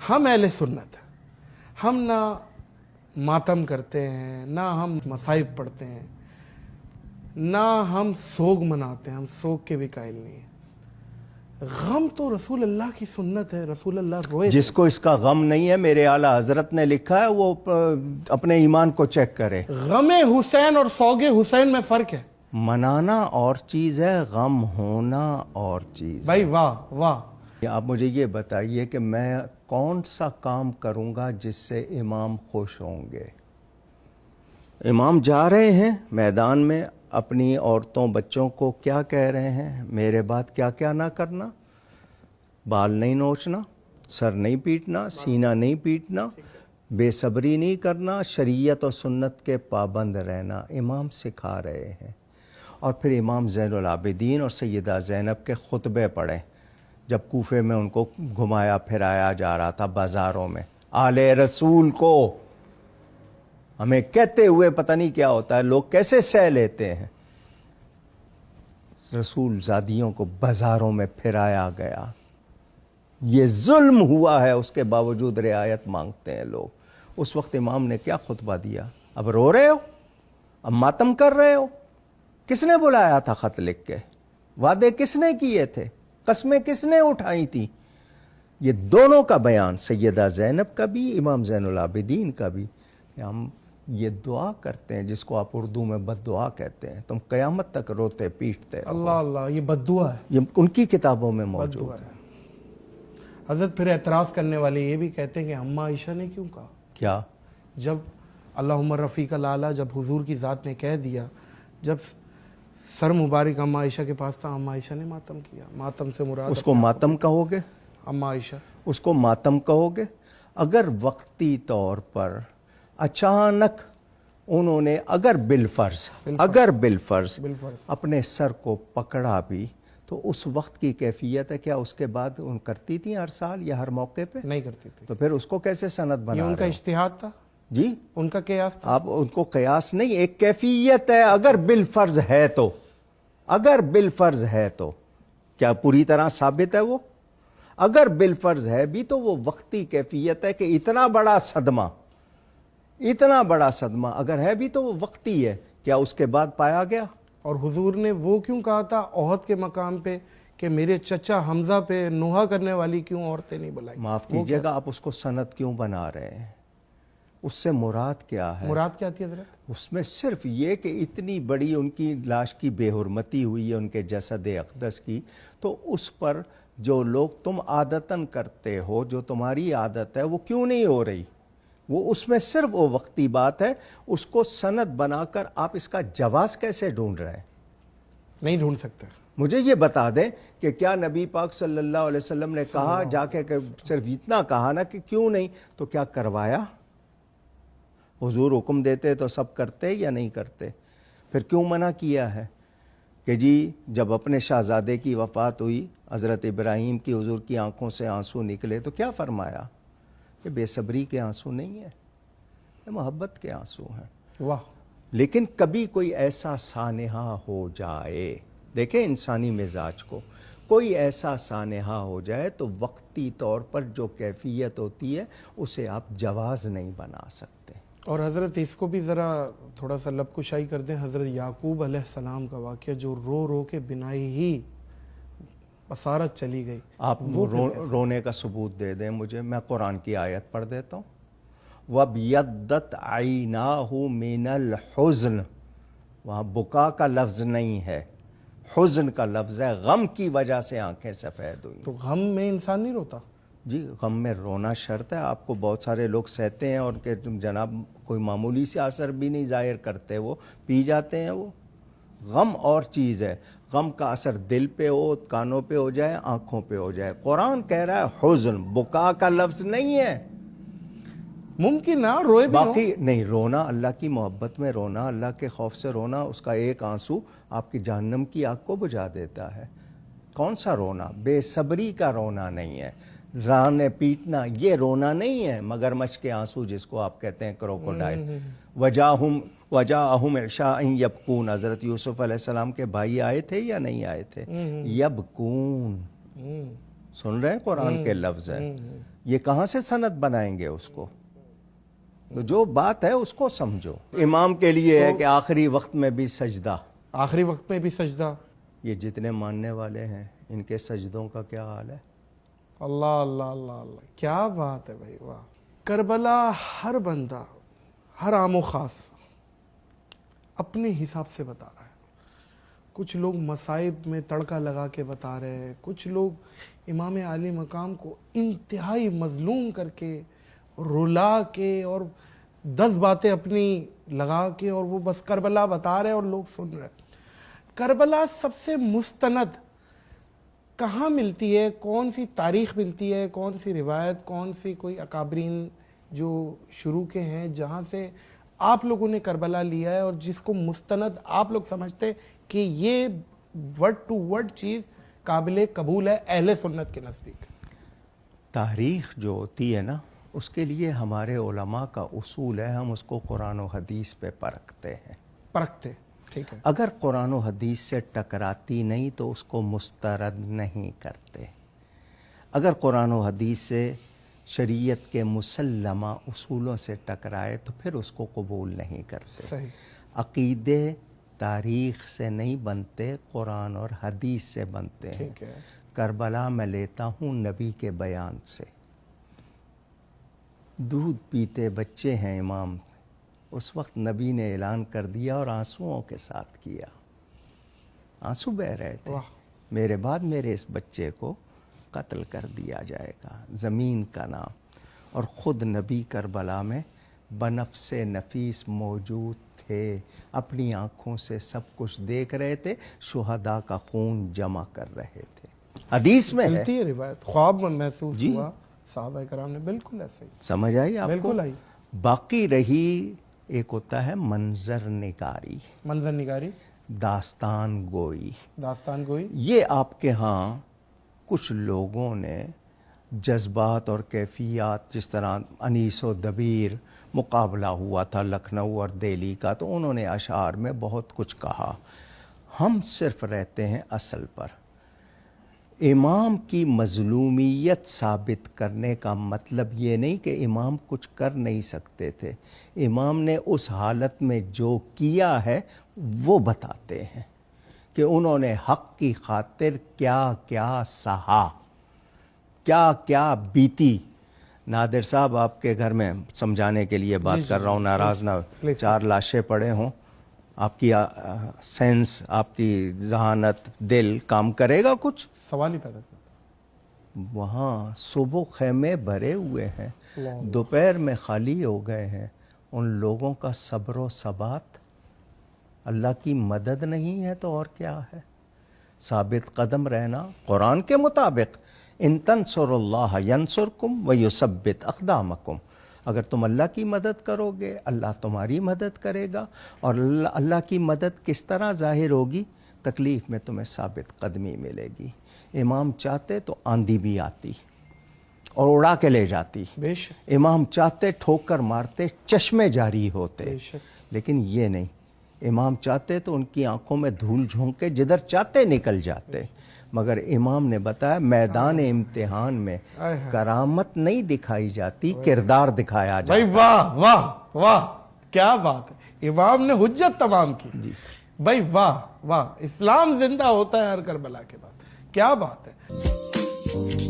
ہم اہل سنت ہیں، ہم نہ ماتم کرتے ہیں، نہ ہم مصائب پڑھتے ہیں، نہ ہم سوگ مناتے ہیں، ہم سوگ کے بھی قائل نہیں ہیں۔ غم تو رسول اللہ کی سنت ہے، رسول اللہ روئے جس کو اس کا غم نہیں ہے، میرے اعلیٰ حضرت نے لکھا ہے، وہ اپنے ایمان کو چیک کرے۔ غم حسین اور سوگ حسین میں فرق ہے منانا اور چیز ہے، غم ہونا اور چیز بھائی۔ واہ واہ۔ آپ مجھے یہ بتائیے کہ میں کون سا کام کروں گا جس سے امام خوش ہوں گے؟ امام جا رہے ہیں میدان میں، اپنی عورتوں بچوں کو کیا کہہ رہے ہیں؟ میرے بعد کیا کیا نہ کرنا، بال نہیں نوچنا، سر نہیں پیٹنا، سینہ نہیں پیٹنا، بے صبری نہیں کرنا، شریعت اور سنت کے پابند رہنا، امام سکھا رہے ہیں۔ اور پھر امام زین العابدین اور سیدہ زینب کے خطبے پڑھے، جب کوفے میں ان کو گھمایا پھرایا جا رہا تھا بازاروں میں، آل رسول کو ہمیں کہتے ہوئے پتہ نہیں کیا ہوتا ہے، لوگ کیسے سہ لیتے ہیں۔ رسول زادیوں کو بازاروں میں پھرایا گیا، یہ ظلم ہوا ہے، اس کے باوجود رعایت مانگتے ہیں لوگ۔ اس وقت امام نے کیا خطبہ دیا؟ اب رو رہے ہو؟ اب ماتم کر رہے ہو؟ کس نے بلایا تھا خط لکھ کے؟ وعدے کس نے کیے تھے؟ قسمیں کس نے اٹھائی تھی؟ یہ دونوں کا بیان، سیدہ زینب کا بھی، امام زین العابدین کا بھی، کہ ہم یہ دعا کرتے ہیں جس کو آپ اردو میں بد دعا کہتے ہیں، تم قیامت تک روتے پیٹتے رہو۔ اللہ اللہ، یہ بد دعا ہے، یہ ان کی کتابوں میں بد موجود دعا ہے۔ ہے۔ حضرت پھر اعتراض کرنے والے یہ بھی کہتے ہیں کہ اماں عائشہ نے کیوں کہا؟ کیا؟ جب اللہم رفیق الاعلیٰ جب حضور کی ذات نے کہہ دیا، جب سر مبارک اماں عائشہ کے پاس تھا، اماں عائشہ نے ماتم کیا۔ ماتم سے مراد اس کو ماتم کہو گے؟ اماں عائشہ اس کو ماتم کہو گے؟ اگر وقتی طور پر اچانک انہوں نے اگر بالفرض بالفرض اپنے سر کو پکڑا بھی، تو اس وقت کی کیفیت ہے، کیا اس کے بعد ان کرتی تھیں ہر سال یا ہر موقع پہ؟ نہیں کرتی تھی، تو پھر اس کو کیسے سند یہ بنا ان کا رہے ہو؟ اجتہاد تھا، جی، ان کا قیاس تھا۔ آپ ان کو قیاس نہیں، ایک کیفیت ہے، اگر بالفرض ہے تو، اگر بالفرض ہے تو کیا پوری طرح ثابت ہے وہ؟ اگر بالفرض ہے بھی تو وہ وقتی کیفیت ہے کہ اتنا بڑا صدمہ اگر ہے بھی تو وہ وقتی ہے، کیا اس کے بعد پایا گیا؟ اور حضور نے وہ کیوں کہا تھا احد کے مقام پہ کہ میرے چچا حمزہ پہ نوحہ کرنے والی کیوں عورتیں نہیں بلائیں؟ معاف کیجئے گا، آپ اس کو سند کیوں بنا رہے ہیں؟ اس سے مراد کیا ہے؟ مراد کیا تھی حضرت؟ اس میں صرف یہ کہ اتنی بڑی ان کی لاش کی بے حرمتی ہوئی ہے ان کے جسد اقدس کی، تو اس پر جو لوگ تم عادتاً کرتے ہو، جو تمہاری عادت ہے، وہ کیوں نہیں ہو رہی؟ وہ اس میں صرف وہ وقتی بات ہے، اس کو سند بنا کر آپ اس کا جواز کیسے ڈھونڈ رہے ہیں؟ نہیں ڈھونڈ سکتے۔ مجھے یہ بتا دیں کہ کیا نبی پاک صلی اللہ علیہ وسلم نے کہا جا کے کہ صرف اتنا کہا نا کہ کیوں نہیں، تو کیا کروایا؟ حضور حکم دیتے تو سب کرتے یا نہیں کرتے؟ پھر کیوں منع کیا ہے کہ جی جب اپنے شہزادے کی وفات ہوئی، حضرت ابراہیم کی حضور کی آنکھوں سے آنسو نکلے، تو کیا فرمایا؟ کہ بے صبری کے آنسو نہیں ہیں، یہ محبت کے آنسو ہیں۔ واہ۔ لیکن کبھی کوئی ایسا سانحہ ہو جائے، دیکھیں انسانی مزاج کو، کوئی ایسا سانحہ ہو جائے تو وقتی طور پر جو کیفیت ہوتی ہے اسے آپ جواز نہیں بنا سکتے۔ اور حضرت اس کو بھی ذرا تھوڑا سا لب کشائی کر دیں، حضرت یعقوب علیہ السلام کا واقعہ جو رو رو کے بنائی ہی بصارت چلی گئی۔ آپ رونے کا ثبوت دے دیں مجھے، میں قرآن کی آیت پڑھ دیتا ہوں۔ وَابْيَضَّتْ عَيْنَاهُ مِنَ الْحُزْنِ، وہاں بکا کا لفظ نہیں ہے، حزن کا لفظ ہے، غم کی وجہ سے آنکھیں سفید ہوئی۔ تو غم میں انسان نہیں روتا؟ جی، غم میں رونا شرط ہے، آپ کو بہت سارے لوگ سہتے ہیں اور کہ جناب کوئی معمولی سے اثر بھی نہیں ظاہر کرتے، وہ پی جاتے ہیں۔ وہ غم اور چیز ہے، غم کا اثر دل پہ ہو، کانوں پہ ہو جائے، آنکھوں پہ ہو جائے۔ قرآن کہہ رہا ہے حزن، بکا کا لفظ نہیں ہے۔ ممکن نہ روئے بھی ہوں۔ باقی نہیں، رونا اللہ کی محبت میں رونا، اللہ کے خوف سے رونا، اس کا ایک آنسو آپ کی جہنم کی آگ کو بجھا دیتا ہے۔ کون سا رونا؟ بے صبری کا رونا نہیں ہے، رانے پیٹنا یہ رونا نہیں ہے، مگرمچھ کے آنسو جس کو آپ کہتے ہیں کروکوڈائل۔ وجاءہم عشاء یبکون، حضرت یوسف علیہ السلام کے بھائی آئے تھے یا نہیں آئے تھے؟ یبکون، سن رہے ہیں قرآن کے لفظ ہیں، یہ کہاں سے سند بنائیں گے اس کو؟ تو جو بات ہے اس کو سمجھو. امام کے لیے ہے کہ آخری وقت میں بھی سجدہ. آخری وقت میں بھی سجدہ. یہ جتنے ماننے والے ہیں ان کے سجدوں کا کیا حال ہے؟ اللہ اللہ اللہ اللہ، کیا بات ہے بھائی، واہ. کربلا ہر بندہ، ہر عام و خاص اپنے حساب سے بتا رہا ہے. کچھ لوگ مصائب میں تڑکا لگا کے بتا رہے ہیں، کچھ لوگ امام عالی مقام کو انتہائی مظلوم کر کے، رلا کے اور 10 باتیں اپنی لگا کے، اور وہ بس کربلا بتا رہے ہیں اور لوگ سن رہے ہیں. کربلا سب سے مستند کہاں ملتی ہے؟ کون سی تاریخ ملتی ہے؟ کون سی روایت؟ کون سی کوئی اکابرین جو شروع کے ہیں جہاں سے آپ لوگوں نے کربلا لیا ہے اور جس کو مستند آپ لوگ سمجھتے کہ یہ ورڈ ٹو ورڈ چیز قابل قبول ہے اہل سنت کے نزدیک؟ تاریخ جو ہوتی ہے نا، اس کے لیے ہمارے علماء کا اصول ہے، ہم اس کو قرآن و حدیث پہ پرکھتے ہیں. پرکھتے، ٹھیک ہے. اگر قرآن و حدیث سے ٹکراتی نہیں تو اس کو مسترد نہیں کرتے. اگر قرآن و حدیث سے شریعت کے مسلمہ اصولوں سے ٹکرائے تو پھر اس کو قبول نہیں کرتے. صحیح. عقیدے تاریخ سے نہیں بنتے، قرآن اور حدیث سے بنتے ہیں. ٹھیک ہے. کربلا میں لیتا ہوں نبی کے بیان سے. دودھ پیتے بچے ہیں امام، اس وقت نبی نے اعلان کر دیا اور آنسوؤں کے ساتھ کیا. آنسو بہہ رہے تھے، میرے بعد میرے اس بچے کو قتل کر دیا جائے گا. زمین کا نام. اور خود نبی کربلا میں بنفس نفیس موجود تھے، اپنی آنکھوں سے سب کچھ دیکھ رہے تھے، شہداء کا خون جمع کر رہے تھے. حدیث میں ہے. ملتی ہے روایت، خواب میں محسوس ہوا صحابہ کرام نے. بالکل ایسے ہی. سمجھ آئی آپ کو؟ بالکل آئی. باقی رہی ایک ہوتا ہے منظر نگاری، منظر نگاری، داستان گوئی. داستان گوئی. یہ آپ کے ہاں کچھ لوگوں نے جذبات اور کیفیات، جس طرح انیس و دبیر مقابلہ ہوا تھا لکھنؤ اور دہلی کا، تو انہوں نے اشعار میں بہت کچھ کہا. ہم صرف رہتے ہیں اصل پر. امام کی مظلومیت ثابت کرنے کا مطلب یہ نہیں کہ امام کچھ کر نہیں سکتے تھے. امام نے اس حالت میں جو کیا ہے وہ بتاتے ہیں کہ انہوں نے حق کی خاطر کیا کیا سہا، کیا کیا بیتی. نادر صاحب آپ کے گھر میں سمجھانے کے لیے بات کر رہا ہوں، ناراض نہ. 4 لاشیں پڑے ہوں، آپ کی سینس، آپ کی ذہانت، دل کام کرے گا کچھ؟ سوال ہی پیدا کرتا. وہاں صبح خیمے بھرے ہوئے ہیں، دوپہر میں خالی ہو گئے ہیں. ان لوگوں کا صبر و ثبات اللہ کی مدد نہیں ہے تو اور کیا ہے؟ ثابت قدم رہنا قرآن کے مطابق. ان تنصروا اللہ ینصرکم ویثبت اقدامکم. اگر تم اللہ کی مدد کرو گے اللہ تمہاری مدد کرے گا. اور اللہ کی مدد کس طرح ظاہر ہوگی؟ تکلیف میں تمہیں ثابت قدمی ملے گی. امام چاہتے تو آندھی بھی آتی اور اڑا کے لے جاتی. بے شک. امام چاہتے ٹھوکر مارتے، چشمے جاری ہوتے. بے شک. لیکن یہ نہیں. امام چاہتے تو ان کی آنکھوں میں دھول جھونکے جدھر چاہتے نکل جاتے. مگر امام نے بتایا میدان امتحان میں کرامت نہیں دکھائی جاتی، کردار دکھایا جاتا. بھائی واہ واہ واہ، کیا بات ہے. امام نے حجت تمام کی. جی بھائی واہ واہ. اسلام زندہ ہوتا ہے ہر کربلا کے بعد. کیا بات ہے.